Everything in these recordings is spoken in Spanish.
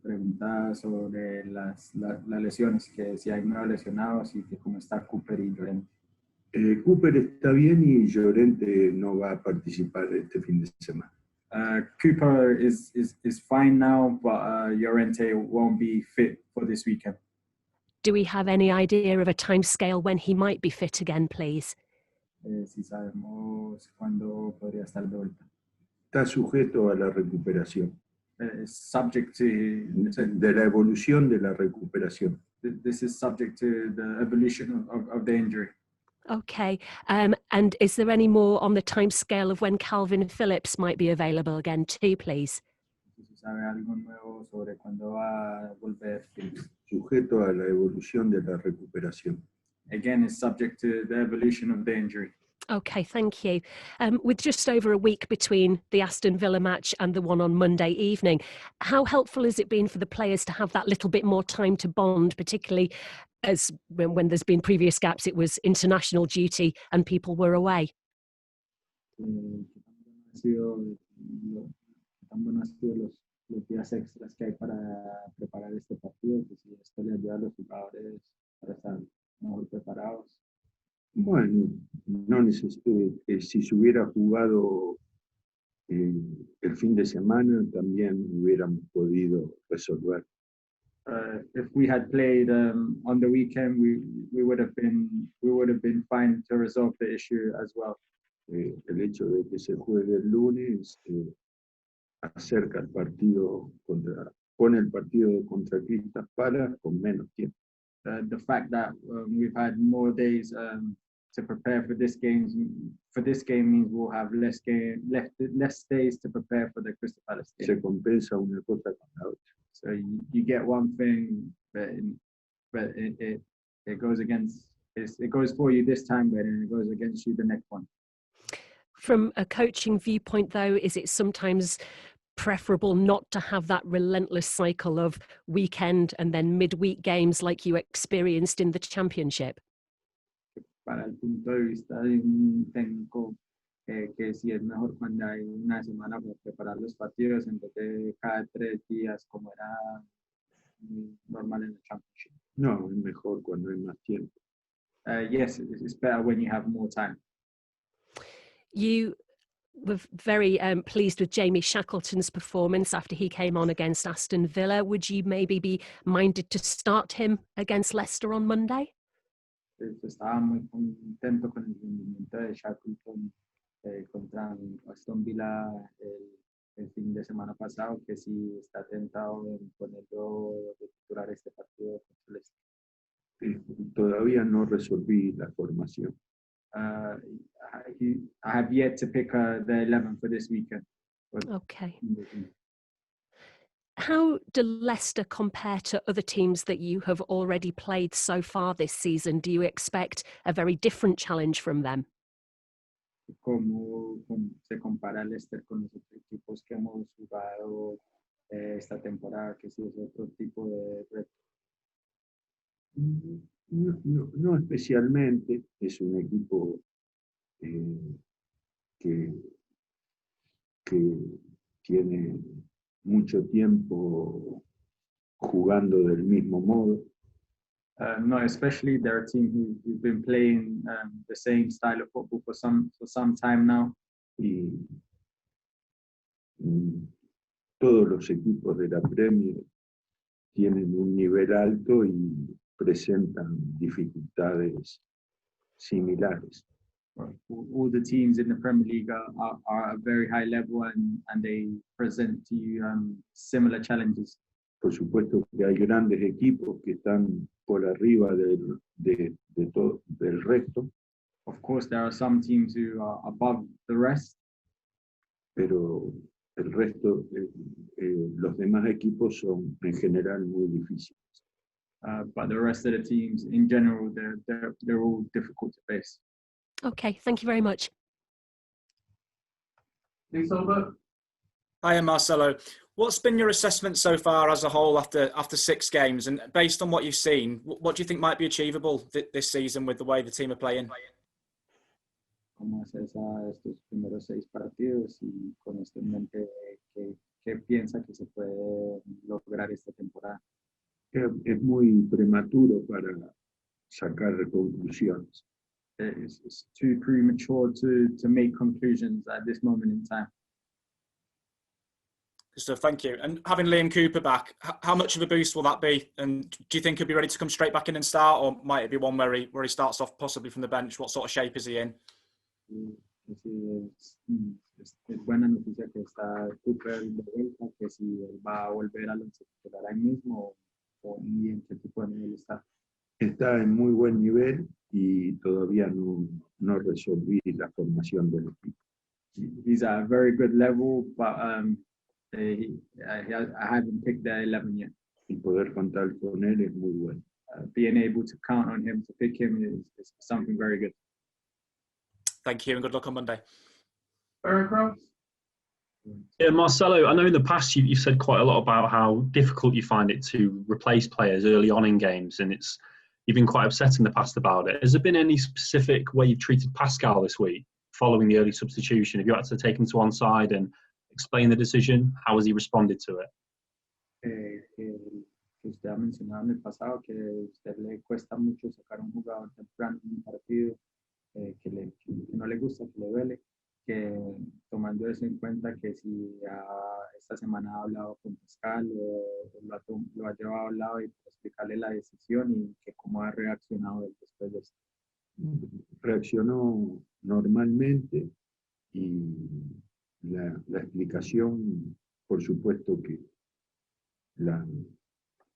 Preguntaba sobre las lesiones, que si hay nuevos lesionados y que cómo está Cooper y Llorente. Cooper está bien y Llorente no va a participar este fin de semana. Cooper is fine now, but Llorente won't be fit for this weekend. Do we have any idea of a timescale when he might be fit again, please? Si sabemos cuándo podría estar de vuelta. Está sujeto a la recuperación. Subject to de la evolución de la recuperación. This is subject to the evolution of the injury. Okay, and is there any more on the timescale of when Calvin Phillips might be available again too, please? ¿Sabe algo nuevo sobre cuándo va a volver Phillips? Sujeto a la evolución de la recuperación. Again, is subject to the evolution of the injury. Okay, thank you. With just over a week between the Aston Villa match and the one on Monday evening, how helpful has it been for the players to have that little bit more time to bond, particularly as when there's been previous gaps, it was international duty and people were away? Tan buenos han sido los días extras que hay para preparar este partido, que si esto le ayuda a los jugadores para estar mejor preparados. Bueno, no necesito, si se hubiera jugado el fin de semana, también hubiéramos podido resolver. If we had played on the weekend, we would have been fine to resolve the issue as well. El hecho de que se juegue el lunes acerca el partido pone el partido contra Crystal Palace con menos tiempo. The fact that we've had more days to prepare for this game means we'll have less days to prepare for the Crystal Palace game. Se compensa una cosa con la otra. So you get one thing, but it goes against. It goes for you this time, but it goes against you the next one. From a coaching viewpoint, though, is it sometimes preferable not to have that relentless cycle of weekend and then midweek games like you experienced in the Championship? Para el punto de vista de un técnico, que si es mejor cuando hay una semana para preparar los partidos en vez de cada 3 días como era normal en el Championship. No, es mejor cuando hay más tiempo. Yes, it's better when you have more time. You were very pleased with Jamie Shackleton's performance after he came on against Aston Villa. Would you maybe be minded to start him against Leicester on Monday? Estaba muy contento con el rendimiento de Shackleton contra Aston Villa el fin de semana pasado, que sí está tentado en ponerlo de titular este partido contra Leicester. Todavía no resolví la formación. I have yet to pick the 11 for this weekend. Okay. How do Leicester compare to other teams that you have already played so far this season? Do you expect a very different challenge from them? ¿Cómo se compara Leicester con los otros equipos que hemos jugado esta temporada? Que sí es otro tipo de reto. No especialmente, es un equipo que tiene mucho tiempo jugando del mismo modo. No, especially they're a team who've been playing the same style of football for some time now. Y todos los equipos de la Premier tienen un nivel alto y presentan dificultades similares. All the teams in the Premier League are at a very high level and they present to you similar challenges. Por supuesto que hay grandes equipos que están por arriba del resto. Of course, there are some teams who are above the rest. Pero el resto, los demás equipos son en general muy difíciles. But the rest of the teams, in general, they're all difficult to face. Okay, thank you very much. Thanks, Albert. Hi, I'm Marcelo. What's been your assessment so far as a whole after 6 games? And based on what you've seen, what do you think might be achievable this season with the way the team are playing? ¿Cómo haces a estos primeros 6 partidos y con esto en mente qué piensa que se puede lograr esta temporada. Es muy prematuro para sacar conclusiones. It's too premature to make conclusions at this moment in time. So thank you. And having Liam Cooper back, how much of a boost will that be? And do you think he'll be ready to come straight back in and start, or might it be one where he starts off possibly from the bench? What sort of shape is he in? Es buena noticia que está Cooper de vuelta, que si él va a volver al once titular ahí mismo y en qué tipo de nivel está. Está en muy buen nivel y todavía no resolví la formación del equipo. He's at a very good level, but I haven't picked the 11 yet. Y poder contar con él es muy bueno. Being able to count on him to pick him is something very good. Thank you and good luck on Monday. Very close. Yeah, Marcelo, I know in the past you've said quite a lot about how difficult you find it to replace players early on in games, and you've been quite upset in the past about it. Has there been any specific way you've treated Pascal this week following the early substitution? Have you had to take him to one side and explain the decision? How has he responded to it? Usted ha mencionado en el pasado que a usted le cuesta mucho sacar un jugador temprano en un partido, que no le gusta, que le duele, que tomando eso en cuenta que si esta semana ha hablado con Pascal o lo ha llevado a un lado y para explicarle la decisión y que cómo ha reaccionado después de esto. Reaccionó normalmente y la explicación, por supuesto que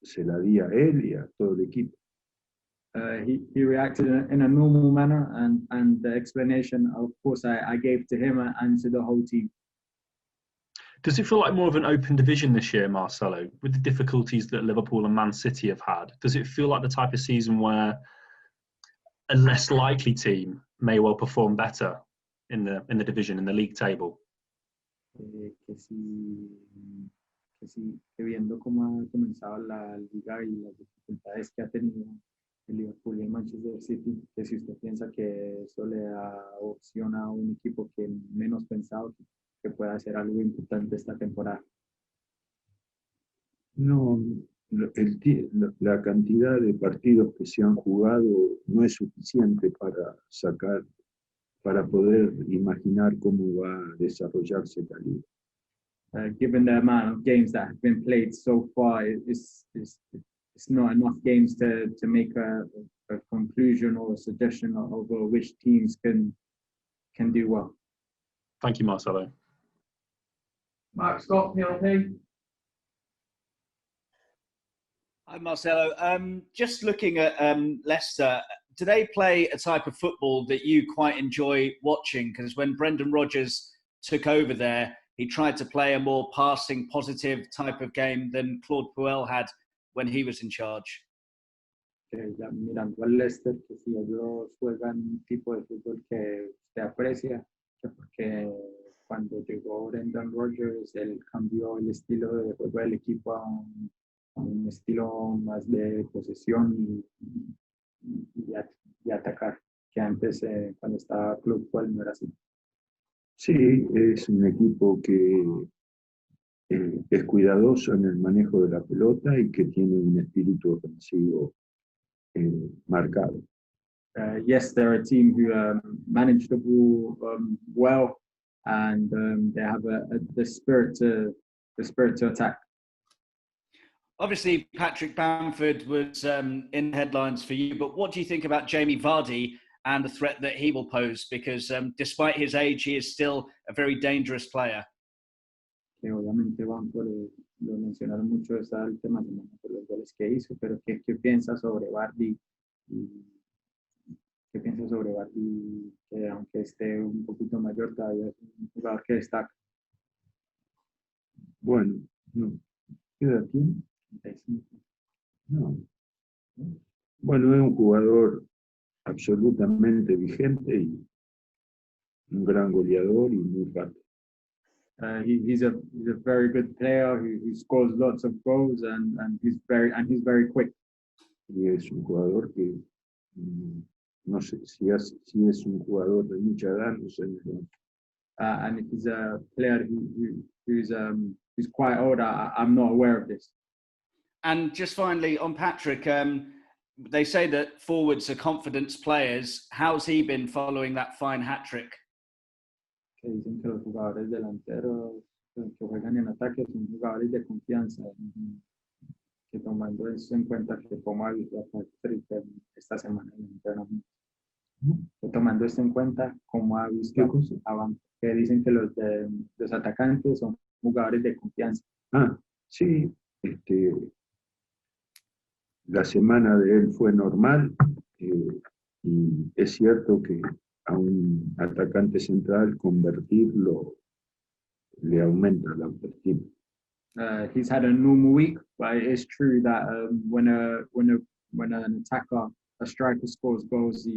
se la di a él y a todo el equipo. He reacted in a normal manner, and the explanation, of course, I gave to him and to the whole team. Does it feel like more of an open division this year, Marcelo, with the difficulties that Liverpool and Man City have had? Does it feel like the type of season where a less likely team may well perform better in the division, in the league table? Que viendo cómo ha comenzado la liga y las dificultades que ha tenido el Liverpool y el Manchester City, que si usted piensa que eso le da opción a un equipo que menos pensado que pueda hacer algo importante esta temporada. No, la cantidad de partidos que se han jugado no es suficiente para poder imaginar cómo va a desarrollarse la liga. Given the amount of games that have been played so far, it's not enough games to make a conclusion or a suggestion over which teams can do well. Thank you, Marcelo. Mark Scott, PLP. Hi, Marcelo. Just looking at Leicester, do they play a type of football that you quite enjoy watching? Because when Brendan Rodgers took over there, he tried to play a more passing, positive type of game than Claude Puel had when he was in charge. Mirando al Leicester, que si ellos juegan un tipo de fútbol que usted aprecia, que porque cuando llegó Brendan Rodgers, él cambió el estilo de juego del equipo a un estilo más de posesión y atacar, que antes cuando estaba Claude Puel no era así. Sí, es un equipo que es cuidadoso en el manejo de la pelota y que tiene un espíritu ofensivo marcado. Yes, they're a team who manage the ball well, and they have the spirit to attack. Obviously, Patrick Bamford was in headlines for you, but what do you think about Jamie Vardy and the threat that he will pose? Because despite his age, he is still a very dangerous player. Que obviamente Bamford lo mencionaron mucho esta última semana por los goles que hizo, pero ¿qué piensa sobre Vardy? ¿Qué piensa sobre Vardy? Que aunque esté un poquito mayor, todavía es un jugador que destaca. Bueno, no. ¿Qué edad tiene? 35. No. Bueno, es un jugador absolutamente vigente y un gran goleador y muy rápido. He's a very good player who scores lots of goals and he's very quick. Y es un jugador que no sé si es un jugador de mucha edad, no sé. And he's a player who's quite old. I'm not aware of this. And just finally on Patrick, they say that forwards are confidence players. How's he been following that fine hat-trick? Que dicen que los jugadores delanteros que juegan en ataque son jugadores de confianza, que tomando eso en cuenta que como ha visto a Patrick esta semana en el entrenamiento, que tomando esto en cuenta como ha visto que dicen que los atacantes son jugadores de confianza. Sí, la semana de él fue normal, y es cierto que a un atacante central convertirlo le aumenta la autoestima. He's had a normal week, but it's true that when an attacker, a striker scores goals,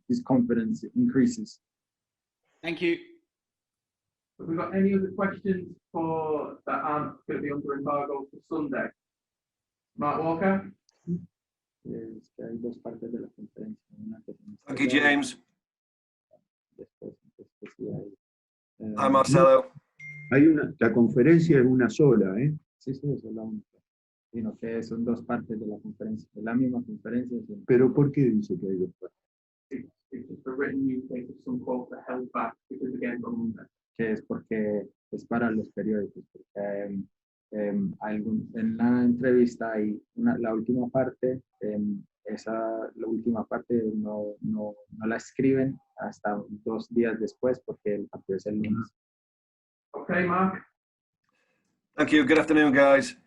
his confidence increases. Thank you. Have we got any other questions that aren't going to be under embargo for Sunday? Mark Walker? Es que hay dos partes de la conferencia. Thank you, James. Después sí hay, Hi, Marcelo. La conferencia es una sola, ¿eh? Sí, eso es la única. Sino que son dos partes de la conferencia, de la misma conferencia. Sí. ¿Pero por qué dice que hay dos partes? It's a written newspaper, some quotes are held back because again on Monday. Que es porque es para los periódicos, porque en la entrevista hay la última parte, la última parte no la escriben hasta 2 días después porque el partido es el lunes. Okay, Mark. Thank you. Good afternoon, guys.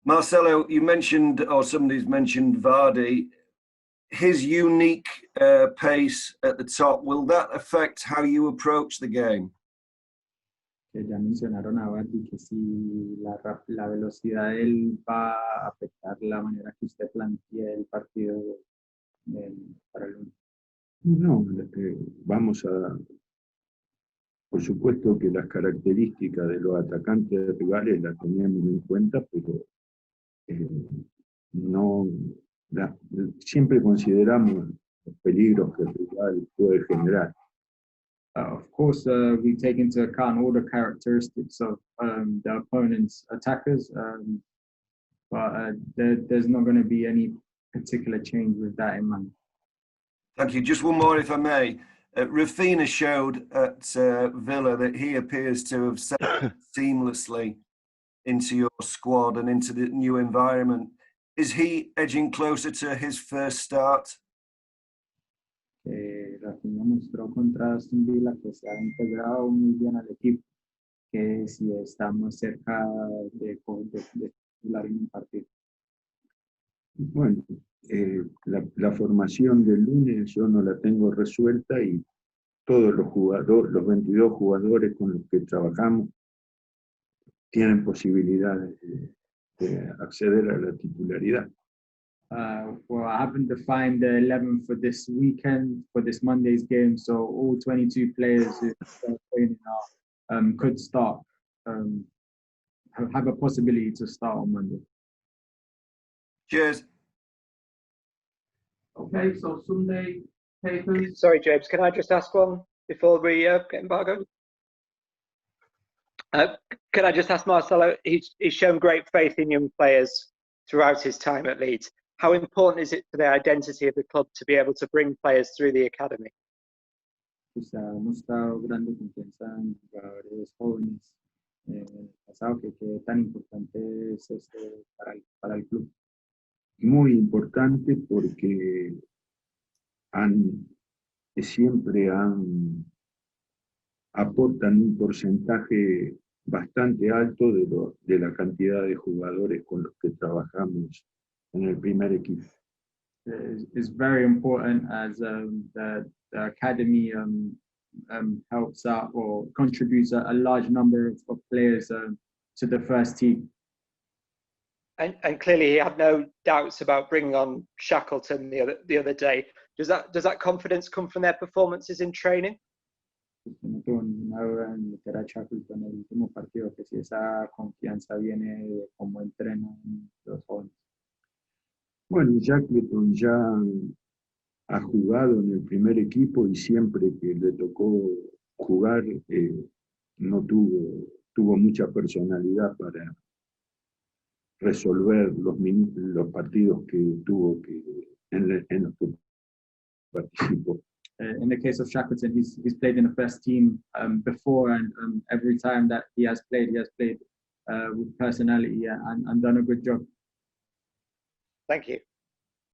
Marcelo, you mentioned, or somebody's mentioned Vardy. His unique pace at the top, will that affect how you approach the game? Que ya mencionaron a Vardy que si la velocidad de él va a afectar la manera que usted plantea el partido para el lunes. No, por supuesto que las características de los atacantes rivales las teníamos en cuenta, pero siempre consideramos los peligros que el rival puede generar. Of course, we take into account all the characteristics of the opponent's attackers, but there's not going to be any particular change with that in mind. Thank you. Just one more, if I may. Rafinha showed at Villa that he appears to have settled seamlessly into your squad and into the new environment. Is he edging closer to his first start? Rafinha mostró contra Aston Villa que se ha integrado muy bien al equipo, que si estamos cerca de titular en un partido. Bueno, la formación del lunes yo no la tengo resuelta y todos los 22 jugadores con los que trabajamos tienen posibilidades de acceder a la titularidad. Well, I haven't defined the 11 for this weekend, for this Monday's game, so all 22 players who are playing now could start, have a possibility to start on Monday. Cheers. Okay, so Sunday papers. Sorry, James, can I just ask one before we get embargoed? Can I just ask Marcelo, he's shown great faith in young players throughout his time at Leeds. How important is it for the identity of the club to be able to bring players through the academy? Pues ha mostrado grande confianza en jugadores jóvenes en el pasado, que tan importante es para el club. Muy importante porque siempre aportan un porcentaje bastante alto de la cantidad de jugadores con los que trabajamos en el primer equipo. Is very important as the academy helps out or contributes a large number of players to the first team. And clearly he had no doubts about bringing on Shackleton the other day. Does that confidence come from their performances in training? No tuvo ninguna duda en meter a Shackleton en el último partido, que si esa confianza viene de cómo entrenan los jóvenes. Bueno, Shackleton ya ha jugado en el primer equipo y siempre que le tocó jugar no tuvo mucha personalidad para resolver los partidos que tuvo que en los que participó. In the case of Shackleton, he's played in the first team before, and every time that he has played with personality and done a good job. Thank you.